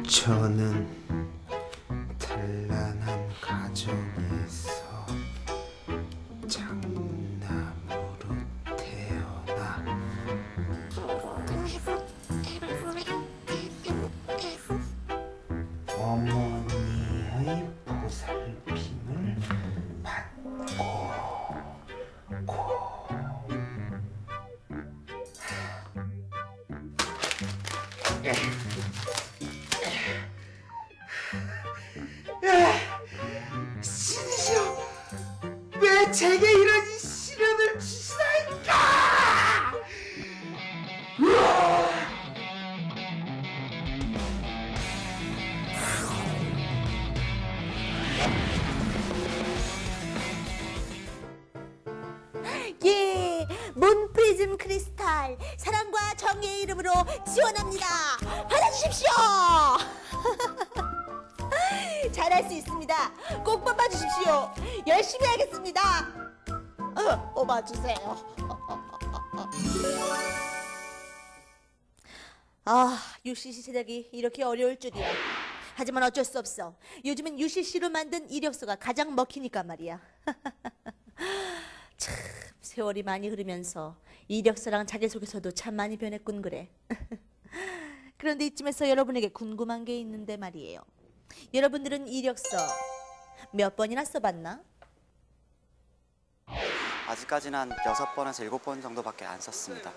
저는 단란한 가정에서 장남으로 태어나 어머니의 보살핌을 받고 신이시여, 왜 제게 이런 시련을 주시나이까? 예, 문 프리즘 크리스탈 사랑과 정의의 이름으로 지원합니다. 받아주십시오. 잘할 수 있습니다. 꼭 뽑아주십시오. 열심히 하겠습니다. 뽑아주세요. UCC 제작이 이렇게 어려울 줄이야. 하지만 어쩔 수 없어. 요즘은 UCC로 만든 이력서가 가장 먹히니까 말이야. 참, 세월이 많이 흐르면서 이력서랑 자기소개서도 참 많이 변했군 그래. 그런데 이쯤에서 여러분에게 궁금한 게 있는데 말이에요. 여러분들은 이력서 몇 번이나 써봤나? 아직까지는 한 6번에서 7번 정도밖에 안 썼습니다.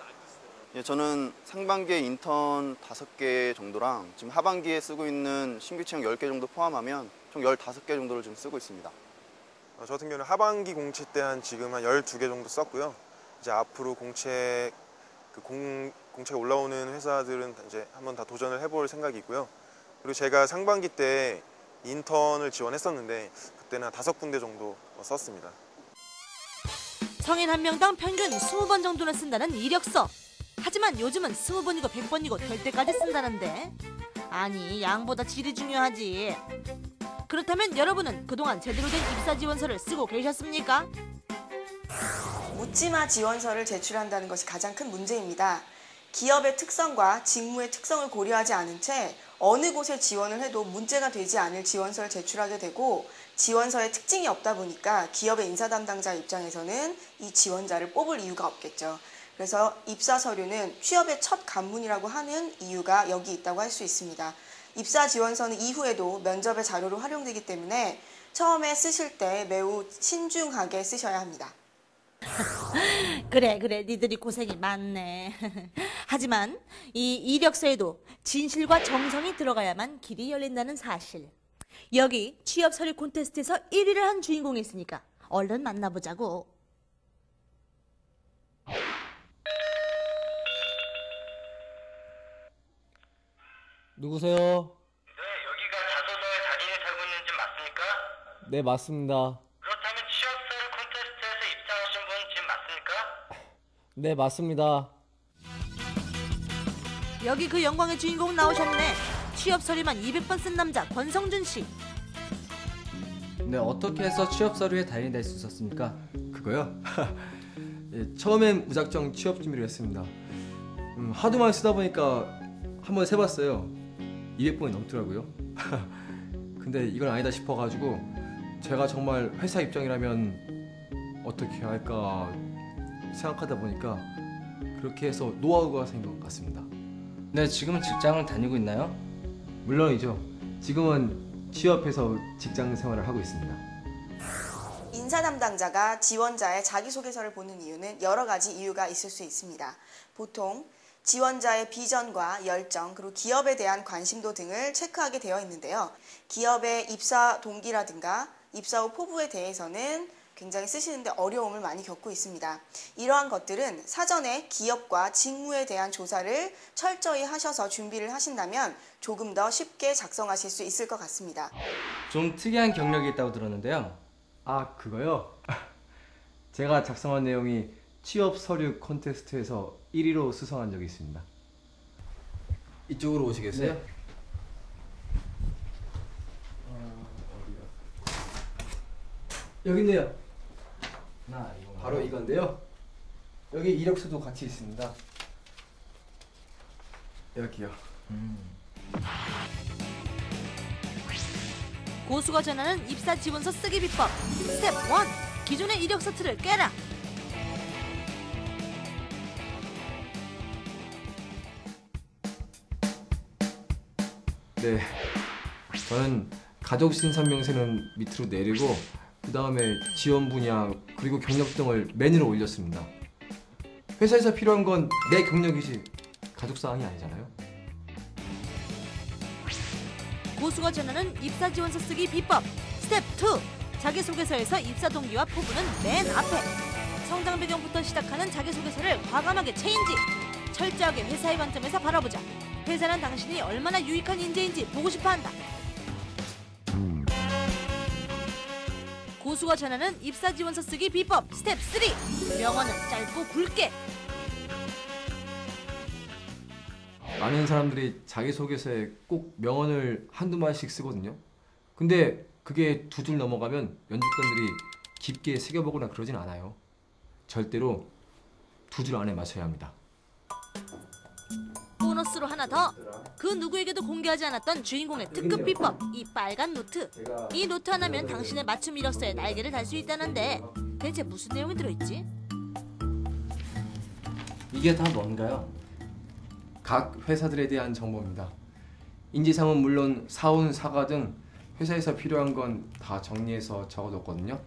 예, 저는 상반기에 인턴 5개 정도랑 지금 하반기에 쓰고 있는 신규 채용 10개 정도 포함하면 총 15개 정도를 좀 쓰고 있습니다. 저 같은 경우는 하반기 공채 때 지금 한 12개 정도 썼고요. 이제 앞으로 공채가 올라오는 회사들은 이제 한번 다 도전을 해볼 생각이고요. 그리고 제가 상반기 때 인턴을 지원했었는데 그때는 한 5군데 정도 썼습니다. 성인 한 명당 평균 20번 정도는 쓴다는 이력서. 하지만 요즘은 20번이고 100번이고 될 때까지 쓴다는데. 아니, 양보다 질이 중요하지. 그렇다면 여러분은 그동안 제대로 된 입사 지원서를 쓰고 계셨습니까? 묻지마 지원서를 제출한다는 것이 가장 큰 문제입니다. 기업의 특성과 직무의 특성을 고려하지 않은 채 어느 곳에 지원을 해도 문제가 되지 않을 지원서를 제출하게 되고, 지원서에 특징이 없다 보니까 기업의 인사 담당자 입장에서는 이 지원자를 뽑을 이유가 없겠죠. 그래서 입사 서류는 취업의 첫 관문이라고 하는 이유가 여기 있다고 할 수 있습니다. 입사 지원서는 이후에도 면접의 자료로 활용되기 때문에 처음에 쓰실 때 매우 신중하게 쓰셔야 합니다. 그래, 니들이 고생이 많네. 하지만 이 이력서에도 진실과 정성이 들어가야만 길이 열린다는 사실. 여기 취업 서류 콘테스트에서 1위를 한 주인공이 있으니까 얼른 만나보자고. 누구세요? 네, 여기가 자소서에 자기네 살고 있는 집 맞습니까? 네, 맞습니다. 그렇다면 취업 서류 콘테스트에서 입상하신 분 지금 맞습니까? 네, 맞습니다. 여기 그 영광의 주인공 나오셨네. 취업 서류만 200번 쓴 남자 권성준 씨. 네, 어떻게 해서 취업 서류에 달인이 될 수 있었습니까? 그거요? 예, 처음엔 무작정 취업 준비를 했습니다. 하도 많이 쓰다 보니까 한번 세봤어요. 200번이 넘더라고요. 근데 이건 아니다 싶어가지고 제가 정말 회사 입장이라면 어떻게 해야 할까 생각하다 보니까 그렇게 해서 노하우가 생긴 것 같습니다. 네, 지금은 직장을 다니고 있나요? 물론이죠. 지금은 취업해서 직장 생활을 하고 있습니다. 인사 담당자가 지원자의 자기소개서를 보는 이유는 여러 가지 이유가 있을 수 있습니다. 보통 지원자의 비전과 열정, 그리고 기업에 대한 관심도 등을 체크하게 되어 있는데요. 기업의 입사 동기라든가 입사 후 포부에 대해서는 굉장히 쓰시는데 어려움을 많이 겪고 있습니다. 이러한 것들은 사전에 기업과 직무에 대한 조사를 철저히 하셔서 준비를 하신다면 조금 더 쉽게 작성하실 수 있을 것 같습니다. 좀 특이한 경력이 있다고 들었는데요. 아, 그거요? 제가 작성한 내용이 취업 서류 콘테스트에서 1위로 수상한 적이 있습니다. 이쪽으로 오시겠어요? 네. 여기 있네요. 바로 이건데요. 여기 이력서도 같이 있습니다. 여기요. 고수가 전하는 입사 지원서 쓰기 비법. 스텝 1. 기존의 이력서 틀을 깨라. 네, 저는 가족 신상명세는 밑으로 내리고 그 다음에 지원 분야 그리고 경력 등을 맨 위로 올렸습니다. 회사에서 필요한 건 내 경력이지 가족사항이 아니잖아요. 고수가 전하는 입사 지원서 쓰기 비법. 스텝 2. 자기소개서에서 입사 동기와 포부는 맨 앞에. 성장 배경부터 시작하는 자기소개서를 과감하게 체인지. 철저하게 회사의 관점에서 바라보자. 회사는 당신이 얼마나 유익한 인재인지 보고 싶어한다. 고수가 전하는 입사 지원서 쓰기 비법. 스텝 3. 명언은 짧고 굵게. 많은 사람들이 자기소개서에 꼭 명언을 한두 마디씩 쓰거든요. 근데 그게 두 줄 넘어가면 면접관들이 깊게 새겨보거나 그러진 않아요. 절대로 두 줄 안에 맞춰야 합니다. 보너스로 하나 더. 그 누구에게도 공개하지 않았던 주인공의 특급 비법. 이 빨간 노트. 이 노트 하나면 당신의 맞춤 이력서에 날개를 달 수 있다는데 대체 무슨 내용이 들어있지? 이게 다 뭔가요? 각 회사들에 대한 정보입니다. 인지상은 물론 사원, 사과 등 회사에서 필요한 건 다 정리해서 적어뒀거든요.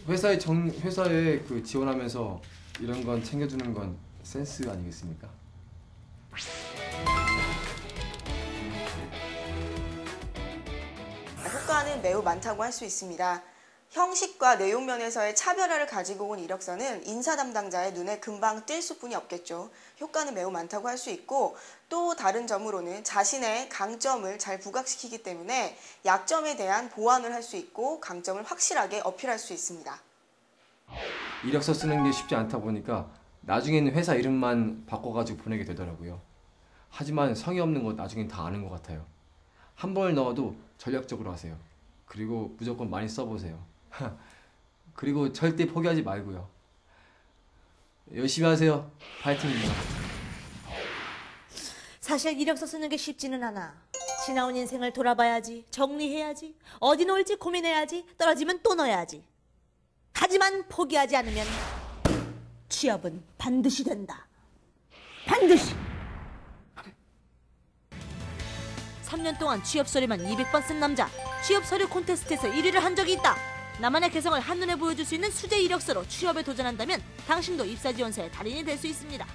회사에 그 지원하면서 이런 건 챙겨주는 건 센스 아니겠습니까? 효과는 매우 많다고 할 수 있습니다. 형식과 내용 면에서의 차별화를 가지고 온 이력서는 인사 담당자의 눈에 금방 띌 수뿐이 없겠죠. 효과는 매우 많다고 할 수 있고 또 다른 점으로는 자신의 강점을 잘 부각시키기 때문에 약점에 대한 보완을 할 수 있고 강점을 확실하게 어필할 수 있습니다. 이력서 쓰는 게 쉽지 않다 보니까 나중에는 회사 이름만 바꿔가지고 보내게 되더라고요. 하지만 성의 없는 거 나중엔 다 아는 것 같아요. 한 번을 넣어도 전략적으로 하세요. 그리고 무조건 많이 써보세요. 그리고 절대 포기하지 말고요. 열심히 하세요. 파이팅입니다. 사실 이력서 쓰는 게 쉽지는 않아. 지나온 인생을 돌아봐야지. 정리해야지. 어디 놓을지 고민해야지. 떨어지면 또 넣어야지. 하지만 포기하지 않으면 취업은 반드시 된다. 반드시. 3년 동안 취업 서류만 200번 쓴 남자. 취업 서류 콘테스트에서 1위를 한 적이 있다. 나만의 개성을 한눈에 보여줄 수 있는 수제 이력서로 취업에 도전한다면 당신도 입사 지원서의 달인이 될 수 있습니다.